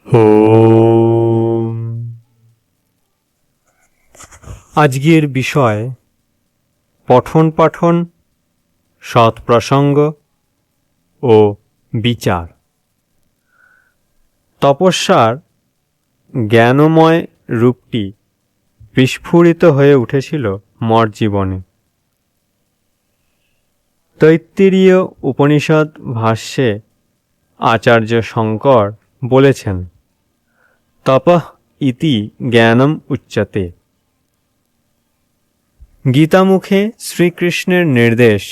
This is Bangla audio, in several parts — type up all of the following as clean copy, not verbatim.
ওম। আজকের বিষয় পঠন পাঠন, সৎপ্রসঙ্গ ও বিচার। তপস্যার জ্ঞানময় রূপটি বিস্ফুরিত হয়ে উঠেছিল মঠ জীবনে। তৈত্তিরীয় উপনিষদ ভাষ্যে আচার্য শঙ্কর বলেছেন, তপঃ ইতি জ্ঞানম উচ্যতে। গীতামুখে শ্রীকৃষ্ণের নির্দেশ,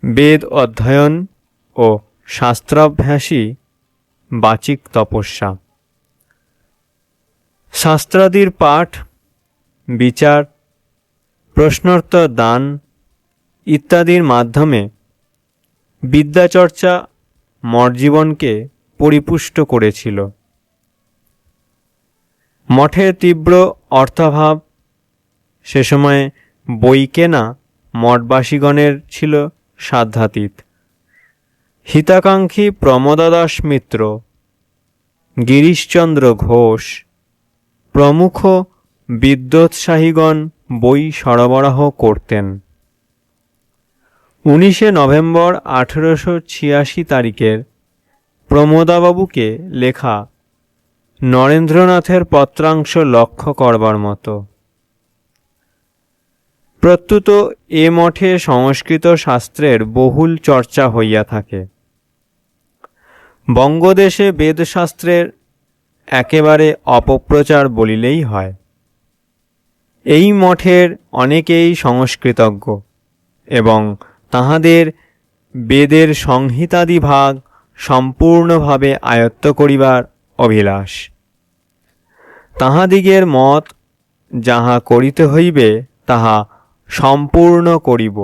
বেদ অধ্যয়ন ও শাস্ত্রাভ্যাসই বাচিক তপস্যা। শাস্ত্রাদির পাঠ, বিচার, প্রশ্নোত্তর দান ইত্যাদির মাধ্যমে বিদ্যাচর্চা মঠ জীবনকে পরিপুষ্ট করেছিল। মঠের তীব্র অর্থাভাব, সে সময়ে বই কেনা মঠবাসীগণের ছিল সাধ্যাতীত। হিতাকাঙ্ক্ষী প্রমোদাদাস মিত্র, গিরিশচন্দ্র ঘোষ প্রমুখ বিদ্যোৎসাহীগণ বই সরবরাহ করতেন। 19শে নভেম্বর 1886 তারিখের প্রমোদাবাবুকে লেখা নরেন্দ্রনাথের পত্রাংশ লক্ষ্য করবার মতো। প্রত্যুত এ মঠে সংস্কৃত শাস্ত্রের বহুল চর্চা হইয়া থাকে। বঙ্গদেশে বেদশাস্ত্রের একেবারে অপপ্রচার বলিলেই হয়। এই মঠের অনেকেই সংস্কৃতজ্ঞ এবং তাহাদের বেদের সংহিতাদি ভাগ সম্পূর্ণভাবে আয়ত্ত করিবার অভিলাষ। তাহাদিগের মত, যাহা করিতে হইবে তাহা সম্পূর্ণ করিব।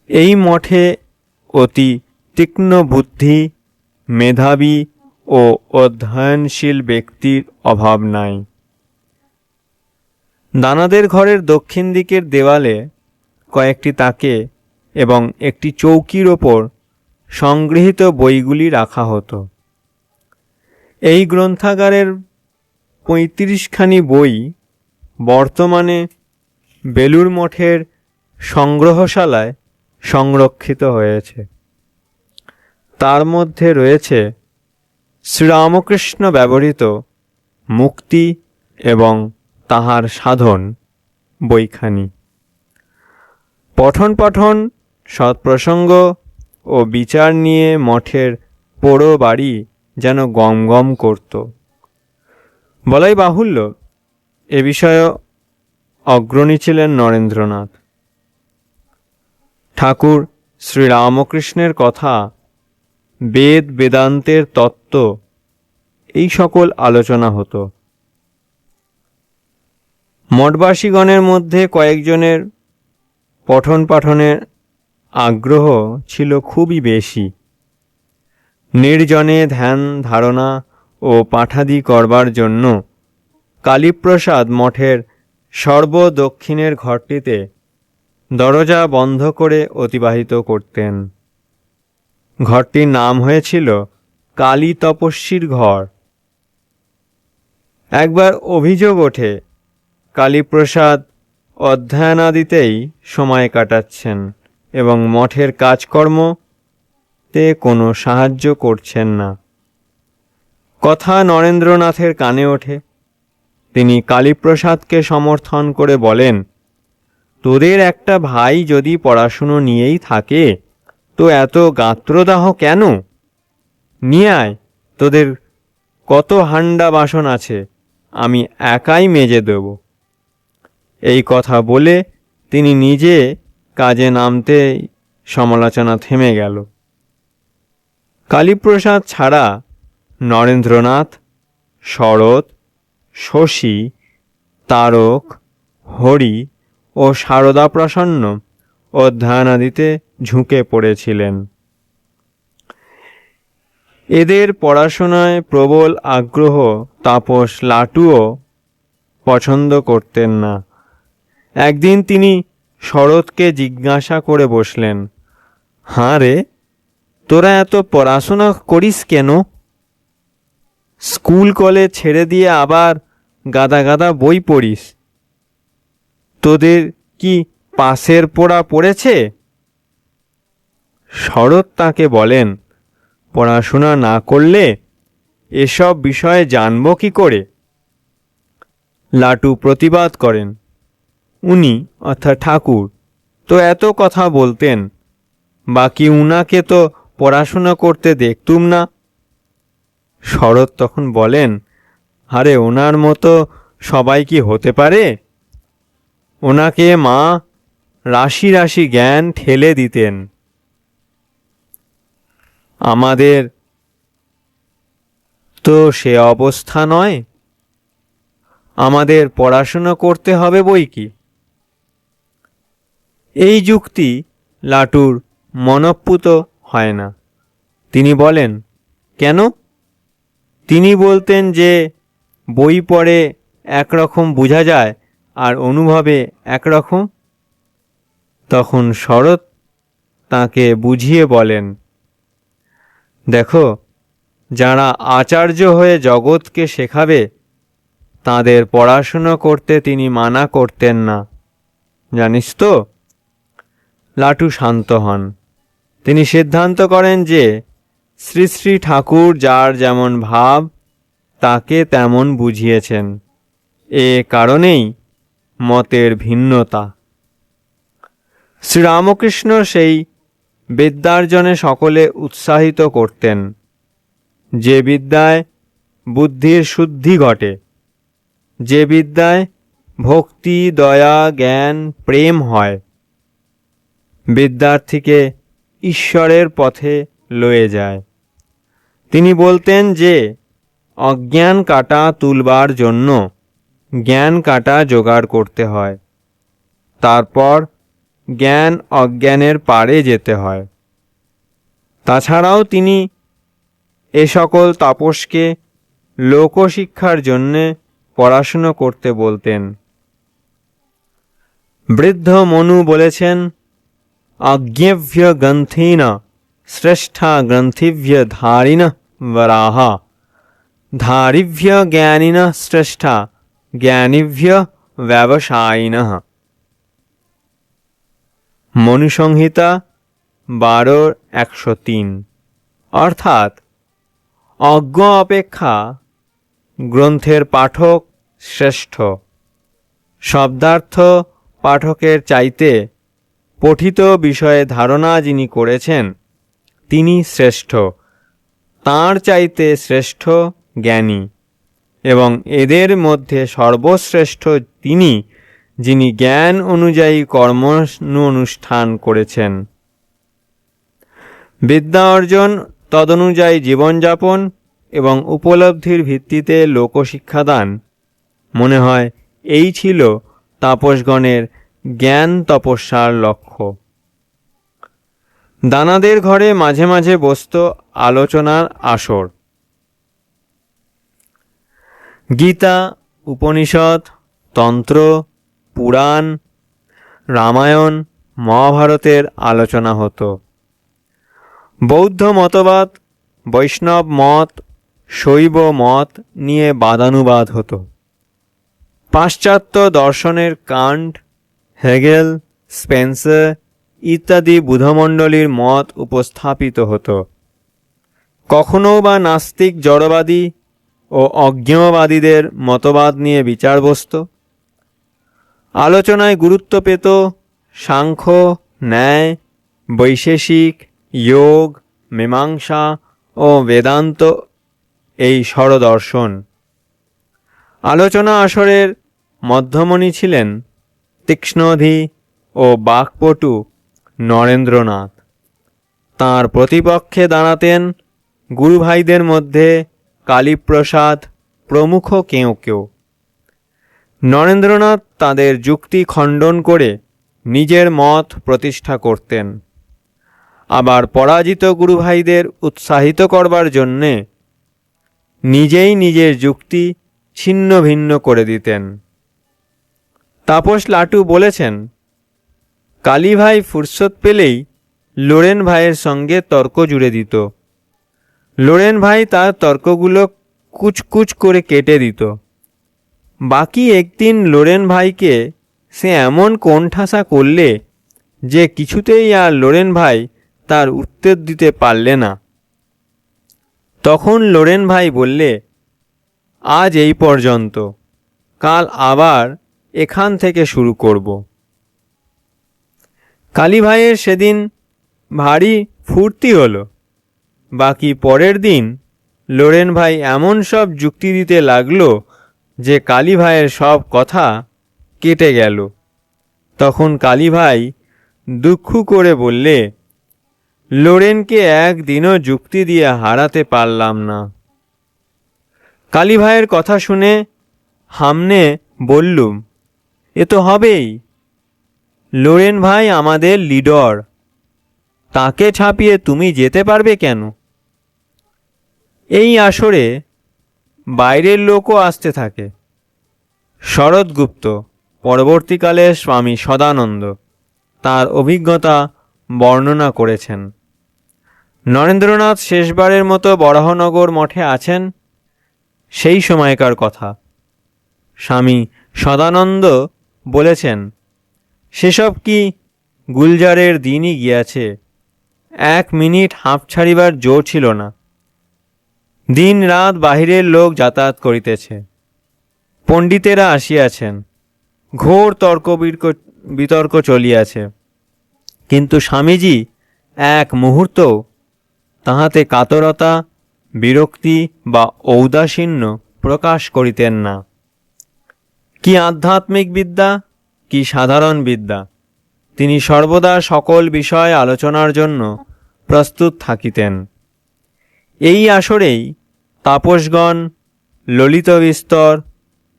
এই মঠে অতি তীক্ষ্ণ বুদ্ধি, মেধাবী ও অধ্যয়নশীল ব্যক্তির অভাব নাই। দানাদের ঘরের দক্ষিণ দিকের দেওয়ালে কয়েকটি তাকে এবং একটি চৌকির ওপর সংগৃহীত বইগুলি রাখা হতো। এই গ্রন্থাগারের 35খানি বই বর্তমানে বেলুড় মঠের সংগ্রহশালায় সংরক্ষিত হয়েছে। তার মধ্যে রয়েছে শ্রীরামকৃষ্ণ ব্যবহৃত মুক্তি এবং তাহার সাধন বইখানি। পঠন পাঠন, সৎপ্রসঙ্গ ও বিচার নিয়ে মঠের পোড়ো বাড়ি যেন গম গম করত। বলাই বাহুল্য, এ বিষয়ে অগ্রণী ছিলেন নরেন্দ্রনাথ ঠাকুর। শ্রীরামকৃষ্ণের কথা, বেদ বেদান্তের তত্ত্ব, এই সকল আলোচনা হতো। মঠবাসীগণের মধ্যে কয়েকজনের পঠন পাঠনের আগ্রহ ছিল খুবই বেশি। নির্জনে ধ্যান ধারণা ও পাঠাদি করবার জন্য কালীপ্রসাদ মঠের সর্বদক্ষিণের ঘরটিতে দরজা বন্ধ করে অতিবাহিত করতেন। ঘরটির নাম হয়েছিল কালী তপস্বীর ঘর। একবার অভিযোগ ওঠে, কালীপ্রসাদ অধ্যয়নাদিতেই সময় কাটাচ্ছেন এবং মঠের কাজকর্মতে কোনো সাহায্য করছেন না। কথা নরেন্দ্রনাথের কানে ওঠে। তিনি কালীপ্রসাদকে সমর্থন করে বলেন, তোদের একটা ভাই যদি পড়াশুনো নিয়েই থাকে তো এত গাত্রদাহ কেন? নিয়ে আয়, তোদের কত হান্ডা বাসন আছে, আমি একাই মেজে দেব। এই কথা বলে তিনি নিজে কাজে নামতেই সমালোচনা থেমে গেল। কালীপ্রসাদ ছাড়া নরেন্দ্রনাথ, শরৎ, শশী, তারক, হরি ও সারদা প্রসন্ন অধ্যয়নাদিতে ঝুঁকে পড়েছিলেন। এদের পড়াশোনায় প্রবল আগ্রহ তাপস লাটুও পছন্দ করতেন না। একদিন তিনি শরৎকে জিজ্ঞাসা করে বসলেন, হাঁ রে, তোরা এত পড়াশোনা করিস কেন? স্কুল কলেজ ছেড়ে দিয়ে আবার গাদা গাদা বই পড়িস। তোদের কি পাশের পোড়া পড়েছে? শরৎ তাকে বলেন, পড়াশোনা না করলে এসব বিষয়ে জানব কি করে? লাটু প্রতিবাদ করেন, উনি অর্থাৎ ঠাকুর তো এত কথা বলতেন, বাকি উনাকে তো পড়াশোনা করতে দেখতুম না। শরৎ তখন বলেন, আরে ওনার মতো সবাই কি হতে পারে? ওনাকে মা রাশি রাশি জ্ঞান ঠেলে দিতেন। আমাদের তো সে অবস্থা নয়, আমাদের পড়াশোনা করতে হবে বই কি। এই যুক্তি লাটুর মনঃপুত হয় না। তিনি বলেন, কেন? তিনি বলতেন যে বই পড়ে একরকম বোঝা যায় আর অনুভবে একরকম। তখন শরৎ তাকে বুঝিয়ে বলেন, দেখো, যারা আচার্য হয়ে জগৎকে শেখাবে তাদের পড়াশুনো করতে তিনি মানা করতেন না, জানিস তো? লাটু শান্ত হন। তিনি সিদ্ধান্ত করেন যে শ্রী শ্রী ঠাকুর যার যেমন ভাব তাকে তেমন বুঝিয়েছেন, এ কারণেই মতের ভিন্নতা। শ্রীরামকৃষ্ণ সেই বিদ্যার্জনে সকলে উৎসাহিত করতেন, যে বিদ্যায় বুদ্ধির শুদ্ধি ঘটে, যে বিদ্যায় ভক্তি, দয়া, জ্ঞান, প্রেম হয়, বিদ্যার্থীকে ঈশ্বরের পথে লয়ে যায়। তিনি বলতেন যে অজ্ঞান কাটা তুলবার জন্য জ্ঞান কাটা জোগাড় করতে হয়, তারপর জ্ঞান অজ্ঞানের পারে যেতে হয়। তাছাড়াও তিনি এ সকল তাপসকে লোকশিক্ষার জন্যে পড়াশুনো করতে বলতেন। বৃদ্ধ মনু বলেছেন, অজ্ঞেভ্য গ্রন্থিন শ্রেষ্ঠা গ্রন্থিভ্য ধারিণ বরাহা, ধারিভ্য জ্ঞানিন শ্রেষ্ঠা জ্ঞানীভ্য ব্যবসায়িনঃ। মনুসংহিতা 12:103। অর্থাৎ অজ্ঞ অপেক্ষা গ্রন্থের পাঠক শ্রেষ্ঠ। শব্দার্থ পাঠকের চাইতে পঠিত বিষয়ে ধারণা যিনি করেছেন তিনি শ্রেষ্ঠ, তাঁর চাইতে শ্রেষ্ঠ জ্ঞানী, এবং এদের মধ্যে সর্বশ্রেষ্ঠ তিনি যিনি জ্ঞান অনুযায়ী কর্ম অনুষ্ঠান করেছেন। বিদ্যা অর্জন, তদনুযায়ী জীবনযাপন এবং উপলব্ধির ভিত্তিতে লোকশিক্ষাদান, মনে হয় এই ছিল তাপসগণের জ্ঞান তপস্যার লক্ষ্য। দানাদের ঘরে মাঝে মাঝে বসত আলোচনার আসর। গীতা, উপনিষদ, তন্ত্র, পুরাণ, রামায়ণ, মহাভারতের আলোচনা হতো। বৌদ্ধ মতবাদ, বৈষ্ণব মত, শৈব মত নিয়ে বাদানুবাদ হতো। পাশ্চাত্য দর্শনের কান্ট, হেগেল, স্পেন্সার ইত্যাদি বুধমণ্ডলীর মত উপস্থাপিত হতো। কখনো বা নাস্তিক জড়বাদী ও অজ্ঞেয়বাদীদের মতবাদ নিয়ে বিচার বসত। আলোচনায় গুরুত্ব পেত সাংখ্য, ন্যায়, বৈশেষিক, যোগ, মীমাংসা ও বেদান্ত, এই ষড়দর্শন। আলোচনা আসরের মধ্যমণি ছিলেন তীক্ষ্ণধী ও বাকপটু নরেন্দ্রনাথ। তাঁর প্রতিপক্ষে দাঁড়াতেন গুরুভাইদের মধ্যে কালীপ্রসাদ প্রমুখ কেউ কেউ। নরেন্দ্রনাথ তাঁদের যুক্তি খণ্ডন করে নিজের মত প্রতিষ্ঠা করতেন, আবার পরাজিত গুরুভাইদের উৎসাহিত করবার জন্যে নিজেই নিজের যুক্তি ছিন্ন ভিন্ন করে দিতেন। তাপস লাটু বলেছেন, কালী ভাই ফুরসত পেলেই লোরেন ভাইয়ের সঙ্গে তর্ক জুড়ে দিত। লোরেন ভাই তার তর্কগুলো কুচকুচ করে কেটে দিত। বাকি একদিন লোরেন ভাইকে সে এমন কোণঠাসা করলে যে কিছুতেই আর লোরেন ভাই তার উত্তর দিতে পারলে না। তখন লোরেন ভাই বললে, আজ এই পর্যন্ত, কাল আবার এখান থেকে শুরু করব। কালী ভাইয়ের সেদিন ভারী ফুর্তি হলো। বাকি পরের দিন লোরেন ভাই এমন সব যুক্তি দিতে লাগলো যে কালী ভাইয়ের সব কথা কেটে গেল। তখন কালী ভাই দুঃখ করে বললে, লোরেনকে একদিনও যুক্তি দিয়ে হারাতে পারলাম না। কালী ভাইয়ের কথা শুনে হামনে বললুম, এ তো হবেই, লোরেন ভাই আমাদের লিডার, তাকে ছাপিয়ে তুমি যেতে পারবে কেন? এই আসরে বাইরের লোকও আসতে থাকে। শরৎগুপ্ত, পরবর্তীকালে স্বামী সদানন্দ, তার অভিজ্ঞতা বর্ণনা করেছেন। নরেন্দ্রনাথ শেষবারের মতো বরাহনগর মঠে আছেন সেই সময়কার কথা। স্বামী সদানন্দ বলেছেন, সেসব কি গুলজারের দিনই গিয়াছে, 1 মিনিট হাঁপ ছাড়িবার জোর ছিল না। দিন রাত বাহিরের লোক যাতায়াত করিতেছে, পণ্ডিতেরা আসিয়াছেন, ঘোর তর্ক বিতর্ক চলিয়াছে, কিন্তু স্বামীজি এক মুহূর্ত তাহাতে কাতরতা, বিরক্তি বা ঔদাসীন্য প্রকাশ করিতেন না। কি আধ্যাত্মিক বিদ্যা, কি সাধারণ বিদ্যা, তিনি সর্বদা সকল বিষয় আলোচনার জন্য প্রস্তুত থাকিতেন। এই আসরেই তাপসগণ ললিত বিস্তর,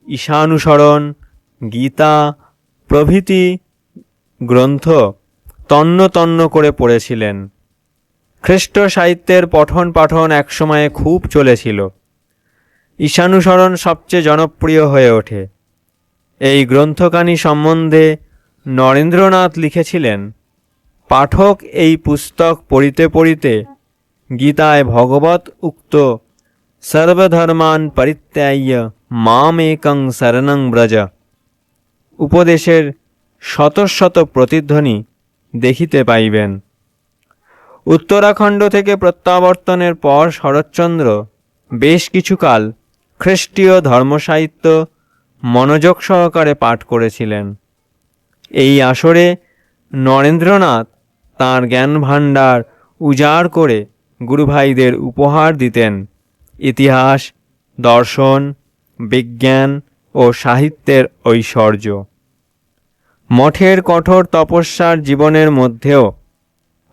ঈশানুসরণ, গীতা প্রভৃতি গ্রন্থ তন্ন তন্ন করে পড়েছিলেন। খ্রিস্ট সাহিত্যের পঠন পাঠন একসময়ে খুব চলেছিল। ঈশানুসরণ সবচেয়ে জনপ্রিয় হয়ে ওঠে। এই গ্রন্থখানি সম্বন্ধে নরেন্দ্রনাথ লিখেছিলেন, পাঠক এই পুস্তক পড়িতে পড়িতে গীতায় ভগবত উক্ত সর্বধর্মান পরিত্যাজ্য মাম একং শরণং ব্রজ উপদেশের শত শত প্রতিধ্বনি দেখিতে পাইবেন। উত্তরাখণ্ড থেকে প্রত্যাবর্তনের পর শরৎচন্দ্র বেশ কিছুকাল খ্রিস্টীয় ধর্মসাহিত্য মনোযোগ সহকারে পাঠ করেছিলেন। এই আসরে নরেন্দ্রনাথ তাঁর জ্ঞানভাণ্ডার উজাড় করে গুরুভাইদের উপহার দিতেন ইতিহাস, দর্শন, বিজ্ঞান ও সাহিত্যের ঐশ্বর্য। মঠের কঠোর তপস্যার জীবনের মধ্যেও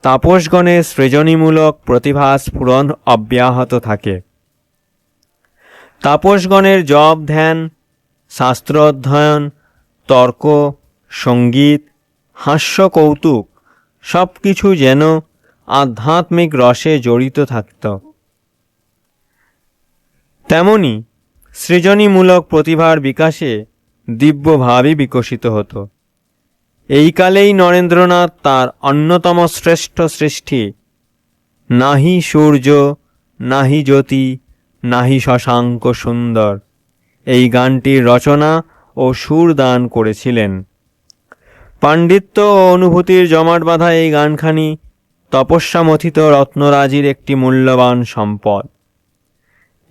তাপসগণের সৃজনীমূলক প্রতিভা স্ফুরণ অব্যাহত থাকে। তাপসগণের জপ ধ্যান, শাস্ত্র অধ্যয়ন, তর্ক, সঙ্গীত, হাস্য, কৌতুক সব কিছু যেন আধ্যাত্মিক রসে জড়িত থাকত। তেমনি সৃজনীমূলক প্রতিভার বিকাশে দিব্যভাবই বিকশিত হতো। এই কালেই নরেন্দ্রনাথ তার অন্যতম শ্রেষ্ঠ সৃষ্টি নাহি সূর্য নাহি জ্যোতি নাহি শশাঙ্ক সুন্দর এই গানটির রচনা ও সুর দান করেছিলেন। পাণ্ডিত্য ও অনুভূতির জমাট বাঁধা এই গানখানি তপস্যামথিত রত্নরাজির একটি মূল্যবান সম্পদ।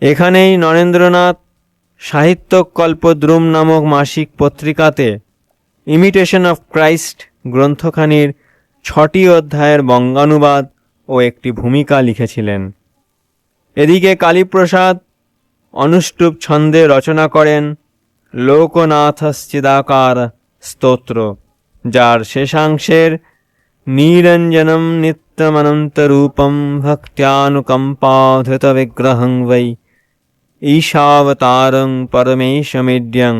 এখানেই নরেন্দ্রনাথ সাহিত্যকল্পদ্রুম নামক মাসিক পত্রিকাতে ইমিটেশন অফ ক্রাইস্ট গ্রন্থখানির 6টি অধ্যায়ের বঙ্গানুবাদ ও একটি ভূমিকা লিখেছিলেন। এদিকে কালীপ্রসাদ অনুষ্টুপ ছন্দে রচনা করেন লোকনাথশ্চিদাকার স্তোত্র, যার শেষাংশের নিরঞ্জনম নিত্যমনন্তরূপম ভক্ত্যানুকম্পাধৃত বিগ্রহং বৈ ঈশাবতারং পরমেশমিড্যং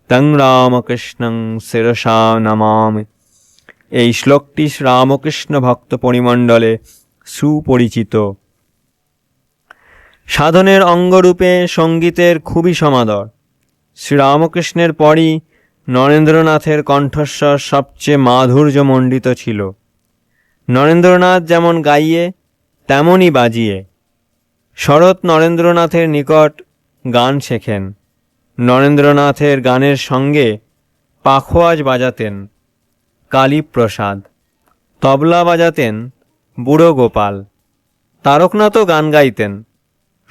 তং রামকৃষ্ণং শিরসা নমামি। এই শ্লোকটি রামকৃষ্ণ ভক্ত পরিমণ্ডলে সুপরিচিত। সাধনের অঙ্গরূপে সঙ্গীতের খুবই সমাদর। শ্রীরামকৃষ্ণের পরই নরেন্দ্রনাথের কণ্ঠস্বর সবচেয়ে মাধুর্যমণ্ডিত ছিল। নরেন্দ্রনাথ যেমন গাইয়ে তেমনই বাজিয়ে। শরৎ নরেন্দ্রনাথের নিকট গান শেখেন। নরেন্দ্রনাথের গানের সঙ্গে পাখোয়াজ বাজাতেন কালীপ্রসাদ, তবলা বাজাতেন বুড়ো গোপাল। তারকনাথও গান গাইতেন।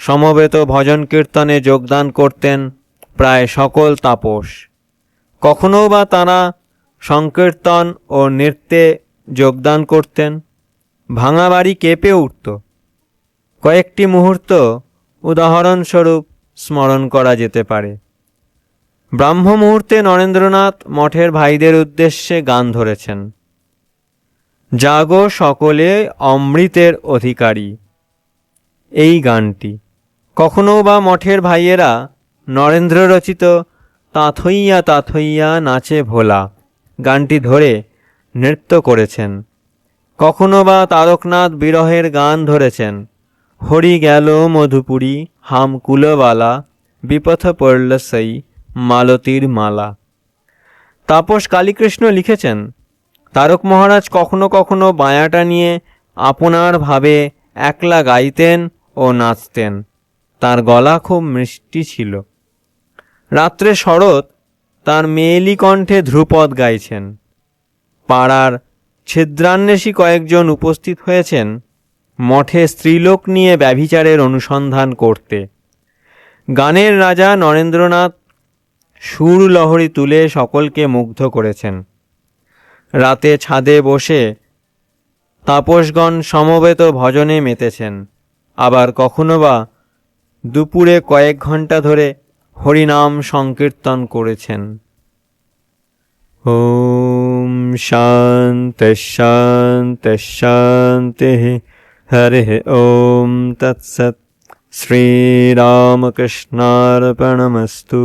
সমবেত ভজন কীর্তনে যোগদান করতেন প্রায় সকল তাপস। কখনো বা তাঁরা সংকীর্তন ও নৃত্যে যোগদান করতেন। ভাঙা বাড়ি কেঁপে উঠত। কয়েকটি মুহূর্ত উদাহরণস্বরূপ স্মরণ করা যেতে পারে। ব্রাহ্ম মুহূর্তে নরেন্দ্রনাথ মঠের ভাইদের উদ্দেশ্যে গান ধরেছেন। জাগো সকলে অমৃতের অধিকারী, এই গানটি। কখনো বা মঠের ভাইয়েরা নরেন্দ্র রচিত তাথইয়া তাথইয়া নাচে ভোলা গানটি ধরে নৃত্য করেছেন। কখনো বা তারকনাথ বিরহের গান ধরেছেন, হরি গেল মধুপুরী হাম কুলবালা, বিপথ পড়ল সেই মালতীর মালা। তাপস কালীকৃষ্ণ লিখেছেন, তারক মহারাজ কখনো কখনো বায়াটা নিয়ে আপনার ভাবে একলা গাইতেন ও নাচতেন। তার গলা খুব মিষ্টি ছিল। রাত্রে শরৎ তার মেয়েলি কণ্ঠে ধ্রুপদ গাইছেন। পাড়ার ছিদ্রান্বেষী কয়েকজন উপস্থিত হয়েছেন মঠে স্ত্রীলোক নিয়ে ব্যভিচারের অনুসন্ধান করতে। গানের রাজা নরেন্দ্রনাথ সুর লহরী তুলে সকলকে মুগ্ধ করেছেন। রাতে ছাদে বসে তাপসগণ সমবেত ভজনে মেতেছেন। আবার কখনো বা দুপুরে কয়েক ঘন্টা ধরে হরিনাম সংকীর্তন করেছেন। ওম শান্তি শান্তি শান্তি। হরি ওম তৎসৎ। শ্রীরামকৃষ্ণার্পণমস্তু।